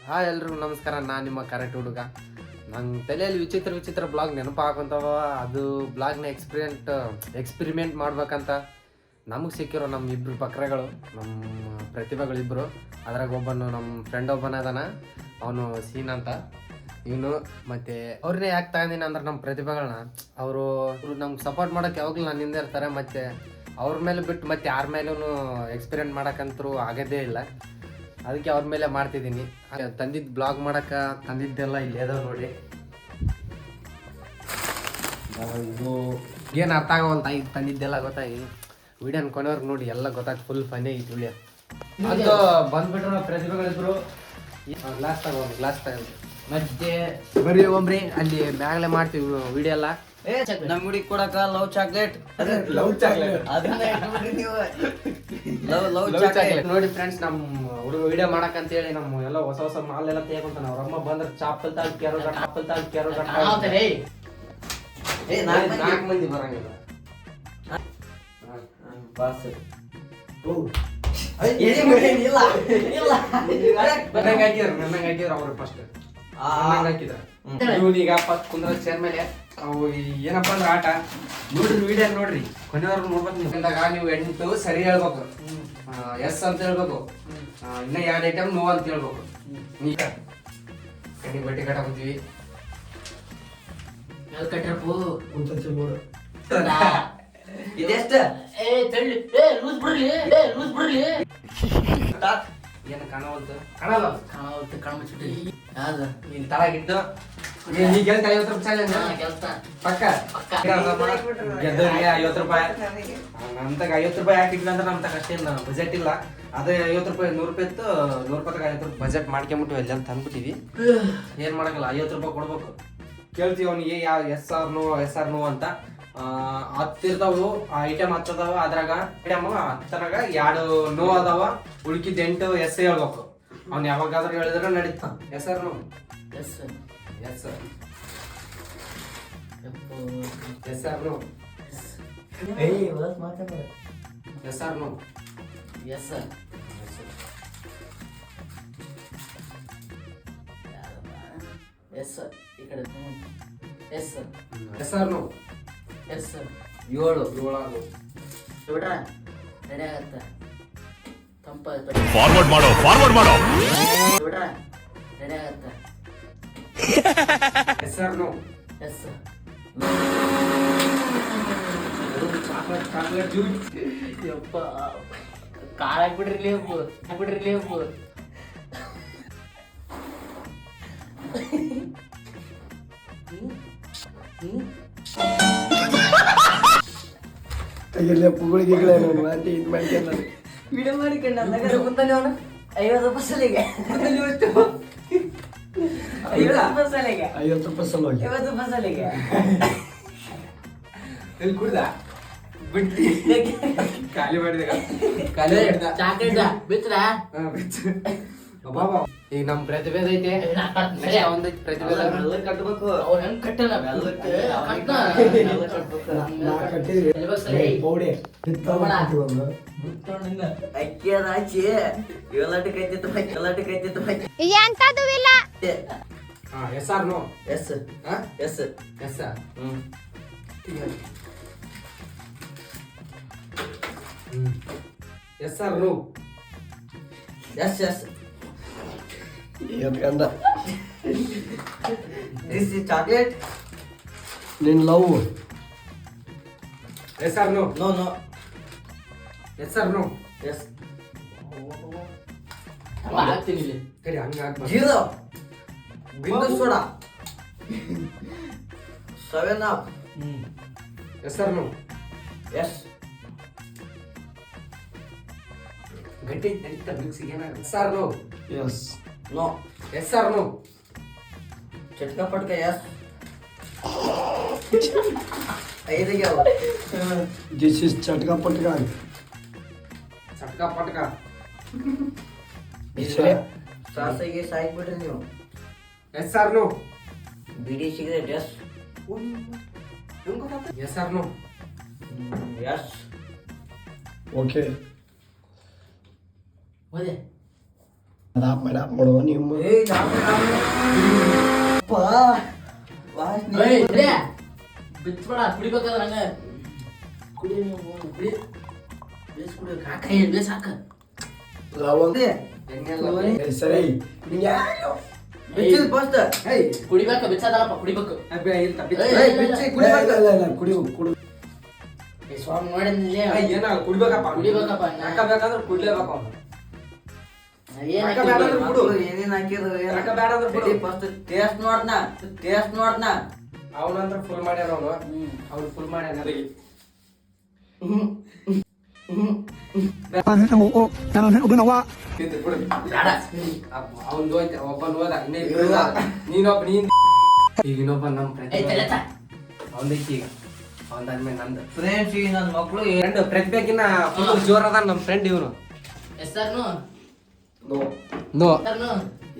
Hi ಎಲ್ರಿಗೂ ನಮಸ್ಕಾರ. ನಾನು ನಿಮ್ಮ ಕರೆಕ್ಟ್ ಹುಡುಗ. ನನ್ನ ತಲೆಯಲ್ಲಿ ವಿಚಿತ್ರ ಬ್ಲಾಗ್ ನೆನಪಾಕೊಂತವ. ಅದು ಬ್ಲಾಗ್ನ ಎಕ್ಸ್ಪಿರಿಮೆಂಟ್ ಮಾಡ್ಬೇಕಂತ ನಮಗೆ ಸಿಕ್ಕಿರೋ ನಮ್ಮ ಇಬ್ಬರು ಬಕ್ರಗಳು, ನಮ್ಮ ಪ್ರತಿಭೆಗಳಿಬ್ಬರು. ಅದ್ರಾಗ ಒಬ್ಬನು ನಮ್ಮ ಫ್ರೆಂಡ್ ಒಬ್ಬನ ಅದಾನ, ಅವನು ಸೀನ್ ಅಂತ ಇವನು. ಮತ್ತು ಅವ್ರನ್ನೇ ಯಾಕೆ ತಗೊಂಡಿನಿ ಅಂದ್ರೆ ನಮ್ಮ ಪ್ರತಿಭೆಗಳನ್ನ ಅವರು ನಮ್ಗೆ ಸಪೋರ್ಟ್ ಮಾಡೋಕ್ಕೆ ಯಾವಾಗಲೂ ನನ್ನ ಹಿಂದೆ ಇರ್ತಾರೆ. ಮತ್ತು ಅವ್ರ ಮೇಲೆ ಬಿಟ್ಟು ಮತ್ತೆ ಯಾರ ಮೇಲೂ ಎಕ್ಸ್ಪೆರಿಮೆಂಟ್ ಮಾಡೋಕ್ಕಂತರೂ ಆಗೋದೇ ಇಲ್ಲ. ಅದಕ್ಕೆ ಅವ್ರ ಮೇಲೆ ಮಾಡ್ತಿದ್ದೀನಿ. ತಂದಿದ್ದು ಬ್ಲಾಗ್ ಮಾಡೋಕೆ ತಂದಿದ್ದೆಲ್ಲ ಇಲ್ಲಿ ಅದಾವ ನೋಡಿ. ಇದು ಏನು ಅರ್ಥ ಆಗೋಲ್ತಾ ಈಗ ತಂದಿದ್ದೆಲ್ಲ ಗೊತ್ತಾಗಿ ವಿಡಿಯೋನ ಕೊನೆಯವ್ರಿಗೆ ನೋಡಿ, ಎಲ್ಲ ಗೊತ್ತಾಗ್ತು. ಫುಲ್ ಫನ್ನಿ ಆಗಿತ್ತು ವಿಡಿಯೋ. ಅದು ಬಂದ್ಬಿಟ್ರೆ ಪ್ರತಿಭೆಗಳಿದ್ರು. ಗ್ಲಾಸ್ ತಗೊಂಡು ಮತ್ತೆ ಬರೀ ಒಮ್ರಿ ಅಲ್ಲಿ ಮ್ಯಾಗಲೇ ಮಾಡ್ತೀವಿ ವಿಡಿಯೋ ಎಲ್ಲ. ನಮ್ ಹುಡುಗಿ ಕೊಡಕ ಲವ್ ಚಾಕ್ಲೇಟ್ ನೋಡಿ ಫ್ರೆಂಡ್ಸ್, ನಮ್ಮ ಹುಡುಗ ವಿಡಿಯೋ ಮಾಡಕಂತ ಹೇಳಿ ನಮ್ಮ ಎಲ್ಲ ಹೊಸ ಮಾಲ್ ಎಲ್ಲ ತಗೊಂತ ನಾವು ರಮ್ಮ ಬಂದ್ರೆ ಚಾಪಲ್ ತಾಳ್ ಕೆರೋ 4 ಮಂದಿ ಬರಂಗಿಲ್ಲ. ಹಾಕಿದ್ರು ಅವ್ರು ಫಸ್ಟ್ ಹಾಕಿದ್ರ ಇವನೀಗ ಕುಂದ್ರ ಚೇರ್ ಮೇಲೆ. ಅವು ಏನಪ್ಪ ಅಂದ್ರೆ ಆಟ ನೋಡ್ರಿ, ವಿಡಿಯೋ ನೋಡ್ರಿ, ಕೊನೆಯವ್ರು ನೋಡ್ಬೇಕು. ನೀವು 8 ಸರಿ ಹೇಳ್ಬೇಕು, ಎಸ್ ಅಂತ ಹೇಳ್ಬೇಕು, ಇನ್ನ 2 ಐಟಮ್ ನೋ ಅಂತ ಹೇಳ್ಬೇಕು. ನೀ ಕಣ್ಣಿ ಬಟ್ಟೆ ಕಟ್ಟಾಕುತ್ತೀವಿ. ಇದೆಷ್ಟ ಏನು ಕಾಣವಲ್ತು ನೀನ್ ತಳಗಿದ್ದು ನೀ ಗೆಲ್ತ 50 ರೂಪಾಯಿ ಪಕ್ಕ ಗೆದ್ದವ್ರಿಗೆ 50 ರೂಪಾಯಿ. ನಮ್ತಾಗ 50 ರೂಪಾಯಿ ಹಾಕಿದ್ವಿ ಅಂದ್ರೆ ನಮ್ ತಗ ಅಷ್ಟೇನು ಬಜೆಟ್ ಇಲ್ಲ. ಅದೇ 50 ರೂಪಾಯಿ 100 ರೂಪಾಯಿ ಇತ್ತು. 100 ರೂಪಾಯಿಗೆ 50 ರೂಪಾಯಿ ಬಜೆಟ್ ಮಾಡ್ಕೊಂಬಿಟ್ಟು ಎಲ್ಲ ತಂದ್ಬಿಟ್ಟಿವಿ. ಏನ್ ಮಾಡಂಗಿಲ್ಲ, 50 ರೂಪಾಯಿ ಕೊಡ್ಬೇಕು. ಕೇಳ್ತೀವಿ ಅವನಿಗೆ ಯಾವ ಎಸ್ ಆರ್ ನೋ ಅಂತ. 10 ಇರ್ತಾವು ಐಟಮ್, 10 ಅದಾವ. ಅದ್ರಾಗ ಐಟಮ್ 10ರಾಗ 2 ನೋ ಅದಾವ, ಉಳ್ಕಿದ್ 8 ಎಸ್ ಹೇಳ್ಬೇಕು. ಅವ್ನು ಯಾವಾಗಾದ್ರೂ ಹೇಳಿದ್ರೆ ನಡೀತಾ. Yes or no? Yes yes yes or no? Yes or no? Yes yes ಈ ಕಡೆ yes yes or no? Yes 7 ಬಿಡ್ರ ರೆಡಿ ಆಗತ್ತ. ತಂಪ ಫಾರ್ವರ್ಡ್ ಮಾಡೋ ಬಿಡ್ರ ರೆಡಿ ಆಗತ್ತ. Yes or no? Yes chocolate juice. ಯಪ್ಪ ಕಾಳ ಹಾಕ್ಬಿಡ್ರಿ ಅಪ್ಪು. ವಿಡಿಯೋ ಮಾಡಿಕೊಂಡ ಕುಂತಾನೆ ಅವನು 50 ರೂಪಾಯಿ ಸಲಿಗೆ 50 ರೂಪಾಯಿ ಸಲಿಗೆ ಎಲ್ಲಿ ಕುಡ್ದ ಬಿಟ್ಟಿ ಖಾಲಿ ಮಾಡಿದಾಗ ಚಾಕ್ಲೇಟ್ ಬಿತ್ರ ಈಗ ನಮ್ ಪ್ರತಿಭೆ ಐತೆ. ಒಂದೈತಿ ಪ್ರತಿಭೆ ಕಟ್ಬೇಕು. ಅವ್ರ ಹೆಂಗ್ ಕಟ್ಟಲ್ಲ ಅಕ್ಕಿಯದ ಆಚಿ ಎಲ್ಲಟಕೈತಿತ್ತು yes or no? Yes yes yes yes or no? Yes yes this is chocolate. ನಿನ್ love yes or no? No no yes or no? Yes ಕರಿ ಹಂಗ ಜೀರೋ ಬಿಂದು soda 7 up. Yes or no? Yes ಗಟ್ಟಿ ನಡೀತಾ ಮಿಕ್ಸಿಗೆ. Yes or no? Yes no yes or no? ಚಟ್ಕಾ ಪಟ್ಕ yes 5 this is ಚಟ್ಕಾ ಪಟ್ಕ. ಚಟ್ಕಾ ಪಟ್ಕ ಸಾಸಿಗೆ ಸಾಯ್ಬಿಟ್ರಿ ನೀವು. Yes or no? ಬಿಡಿ cigarette yes yes or no? Yes okay. ಅದು ಆಫ್ ಮಾಡುವ ನೀವು ಬಿಚ್ಚಬೇಡ ಕುಡಿಬೇಕಾದ್ರೆ ಹಂಗ ಕುಡಿ ನೀವು ಕುಡಿ ಬೇಸ್ ಕುಡಿ ಕಾಕ ಏನ್ ಬೇಸ್ ಹಾಕ ಲವಂಗ ಸರಿ ಬಿಚ್ಚಿದ್ ಫಸ್ಟ್ ಕುಡಿಬೇಕ ಬಿಚ್ಚದಲ್ಲಪ್ಪ ಕುಡಿಬೇಕು ಕುಡಿ ಸ್ವಾಮಿ ಮಾಡಿದ್ನಿಲ್ಲ ಏನ ಕುಡಿಬೇಕಪ್ಪ ಕುಡಿಬೇಕಪ್ಪ ಹಾಕಬೇಕಂದ್ರೆ ಕುಡ್ಲೇಬೇಕು ಏನೇನ್ ಹಾಕಿದ್ರು ಫಸ್ಟ್ ಟೇಸ್ಟ್ ನೋಡ್ನ ಅವನಂತ್ರ ಫುಲ್ ಮಾಡ್ಯಾರ ಅವನು ಅವ್ನು ಫುಲ್ ಮಾಡ್ಯಾನ ಅವ್ನು ಒಬ್ಬನ್ ಹೋದ ನೀನೊಬ್ಬ ಈಗ ಇನ್ನೊಬ್ಬ ನಮ್ಮ ಅವನೈತಿ ಈಗ ಅವನದಾದ್ಮೇಲೆ ನಂದು ಫ್ರೆಂಡ್ಸ್ ಈ ನನ್ನ ಮಕ್ಕಳು ಫ್ರೆಂಡ್ ಪ್ರತಿಭೆಗಿನ್ನ ಫುಲ್ ಜೋರ್ ಅದ ನಮ್ಮ ಫ್ರೆಂಡ್ ಇವನು ಹೆಸರ್ನು ನೋ ಹೆಸರ್ನು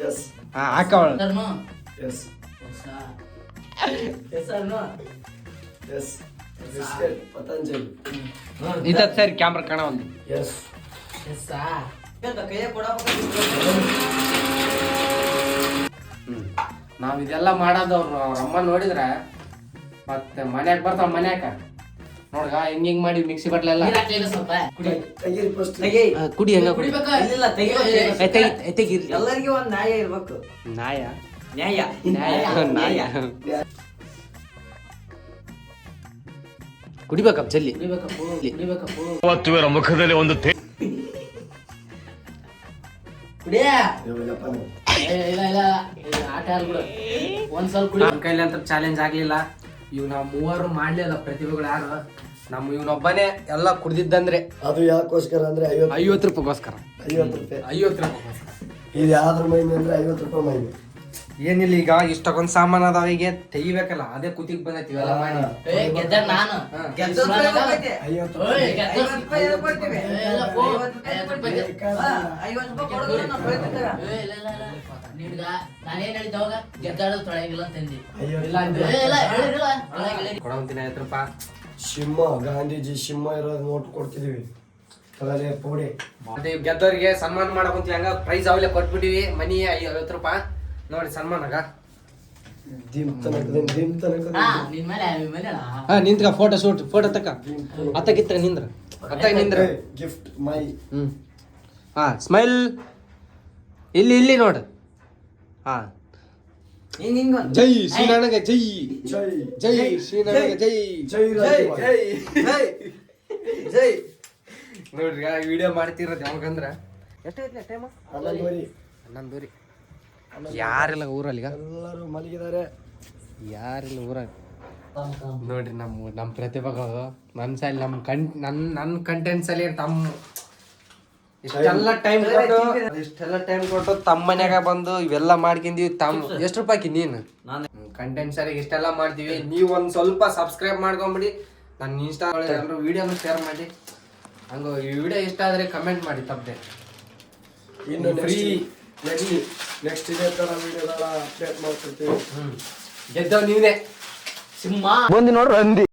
ಎಸ್ ಹಾಕವಳ ಹೆಸರ್ನು ಎಸ್ ಹೆಸರ್ನು ಎಸ್ ಬಿಸ್ಕೆಟ್ ಪತಂಜಲಿ ಇದ ಸರಿ ಕ್ಯಾಮ್ರಾ ಕಾಣ ಒಂದು ಎಸ್ ಹೆಸಾ ಕೈಯ ಕೊಡಬೇಕು ನಾವ್ ಇದೆಲ್ಲ ಮಾಡೋದವ್ರು ಅವ್ರ ಅಮ್ಮ ನೋಡಿದ್ರೆ ಮತ್ತೆ ಮನ್ಯಾಗ ಬರ್ತಾವ ಮನ್ಯಾಗ ನೋಡ್ಗ ಹಿಂಗ್ ಮಾಡಿ ಮಿಕ್ಸಿ ಬಟ್ಲೆಲ್ಲ ನೀರ್ ಹಾಕ್ಲಿಲ್ಲ ಸ್ವಲ್ಪ ಕುಡಿ ತೆಗೀರಿ ಫಸ್ಟ್ ಕುಡಿ ಹಂಗ ಕುಡಿಬೇಕ ಇಲ್ಲ ತೆಗಿಲ್ಲ ಎಲ್ಲರಿಗೂ ಒಂದ್ ನ್ಯಾಯ ಇರ್ಬೇಕು ನಾಯ ನ್ಯಾಯ ನಾಯ ಕುಡಿಬೇಕಪ್ಪ ಜಲ್ದಿ ಕುಡಿಬೇಕಪ್ಪ ಅವತ್ತಿವರ ಮುಖದಲ್ಲಿ ಒಂದು ಕುಡಿಯ ಇಲ್ಲಪ್ಪ ನೀವು. ಇಲ್ಲ ಆಟ ಆಡ್ಬಿಡು ಒಂದ್ಸಲ ಕುಡಿ ನಮ್ಮ ಕೈಲಿ ಅಂತ ಚಾಲೆಂಜ್ ಆಗ್ಲಿಲ್ಲ ಇವ್ ನಾವ್ ಮೂವರು ಮಾಡ್ಲಿಲ್ಲ ಪ್ರತಿಭೆಗಳು ಯಾರು ನಮ್ಮ ಇವನೊಬ್ಬನೇ ಎಲ್ಲ ಕುಡ್ದಿದ್ದಂದ್ರೆ ಅದು ಯಾಕೋಸ್ಕರ ಅಂದ್ರೆ 50 ರೂಪಾಯಿಗೋಸ್ಕರ 50 ರೂಪಾಯಿ 50 ರೂಪಾಯಿಗೋಸ್ಕರ ಇದು ಯಾವ್ದ್ರ ಮೈಮೆ ಅಂದ್ರೆ 50 ರೂಪಾಯಿ ಮೈಮೆ ಏನಿಲ್ಲ ಈಗ ಇಷ್ಟಕ್ಕೊಂದ್ ಸಾಮಾನ್ ಅದಾವ ಈಗ ತೆಗಿಬೇಕಲ್ಲ ಅದೇ ಕುತಿಗ್ ಬಂದೈತಿ ಇವೆಲ್ಲ ಮಾಡಿ ಗೆದ್ದ ನಾನು ಗೆದ್ದ 50 ಓಯ್ ಗೆದ್ದ ನಾನೇನ್ ಹೇಳಿದ್ದೆ ಅವಾಗ ಗೆದ್ದಾಡೋದು ತೊಳೆಯಂಗಿಲ್ಲ ಅಂತಂದಿ ಇಲ್ಲ ಅಂದ್ರೆ ಇಲ್ಲ ಹೇಳಿರಲ್ಲ ತೊಳೆಯಂಗಿಲ್ಲ ಕೊಡವಂತೀನಿ 50 ರೂಪಾಯಿ ಸಿಂಹ ಗಾಂಧೀಜಿ ಸಿಂಹ ಇರೋದು ನೋಟ್ ಕೊಡ್ತಿದೀವಿ ಕಲರೆ ಪೋಡಿ ಅದೇ ಗೆದ್ದವ್ರಿಗೆ ಸನ್ಮಾನ ಮಾಡಕಂತೀವಿ ಹಂಗ ಪ್ರೈಸ್ ಅವಲೇ ಕೊಟ್ಬಿಟ್ಟಿವಿ ಮನಿ 50 ರೂಪಾಯಿ ನೋಡಿ ಸನ್ಮಾನಗ ದಿಮ್ ತನಕ ಹಾ ನಿನ್ ಮೇಲೆ ನಿಂತ್ಕ ಫೋಟೋ ತಕ್ಕ ಅತ್ತಗಿತ್ತ ನಿಂದ್ರ ನಿಂದ್ರ ಗಿಫ್ಟ್ ಮೈ ಸ್ಮೈಲ್ ಇಲ್ಲಿ ನೋಡು ಜೈ ಶ್ರೀನಾರಾಯಣ ಜೈ ಜೈ ಜೈ ಶ್ರೀನಾರಾಯಣ ಜೈ ಜೈ ಜೈ ನೋಡ್ರಿ ವಿಡಿಯೋ ಮಾಡ್ತಿರೋದು ಯಾವಾಗಂದ್ರ ಎಷ್ಟೈತಿ ಟೈಮ್ 11 ಯಾರಿಲ್ಲ ಊರಲ್ಲಿ ಈಗ ಎಲ್ಲರೂ ಮಲಗಿದ್ದಾರೆ ಯಾರಿಲ್ಲ ಊರಾಗ ನೋಡ್ರಿ ನಮ್ಮ ಪ್ರತಿಭೆಗಳು ನನ್ನ ಸೈಲ್ ನನ್ನ ಕಂಟೆಂಟ್ಸ್ ಅಲ್ಲಿ ಇಷ್ಟೆಲ್ಲ ಟೈಮ್ ಕೊಟ್ಟು ತಮ್ಮ ಮನ್ಯಾಗ ಬಂದು ಇವೆಲ್ಲ ಮಾಡ್ಕೊಂಡಿವಿ ಎಷ್ಟು ರೂಪಾಯಿ ನೀನು ಕಂಟೆಂಟ್ಸ್ ಅಲ್ಲಿ ಇಷ್ಟೆಲ್ಲ ಮಾಡ್ತೀವಿ ನೀವು ಒಂದ್ ಸ್ವಲ್ಪ ಸಬ್ಸ್ಕ್ರೈಬ್ ಮಾಡ್ಕೊಂಬಿಡಿ ನನ್ನ ಇನ್ಸ್ಟಾ ಎಲ್ಲರೂ ವಿಡಿಯೋನ ಶೇರ್ ಮಾಡಿ ಹಂಗ ಈ ವಿಡಿಯೋ ಇಷ್ಟ ಆದ್ರೆ ಕಮೆಂಟ್ ಮಾಡಿ ತಪ್ಪದೆ ಇನ್ನು ಫ್ರೀ ನೆಕ್ಸ್ಟ್ ಇದೇ ತರ ವಿಡಿಯೋಗಳ ಅಪ್ಡೇಟ್ ಮಾಡ್ತಿರ್ತೀವಿ ಗೆದ್ದವ್ ನೀವೇ ಸಿಂಹ ಬಂದು ನೋಡ್ರಿ ಅಂದಿ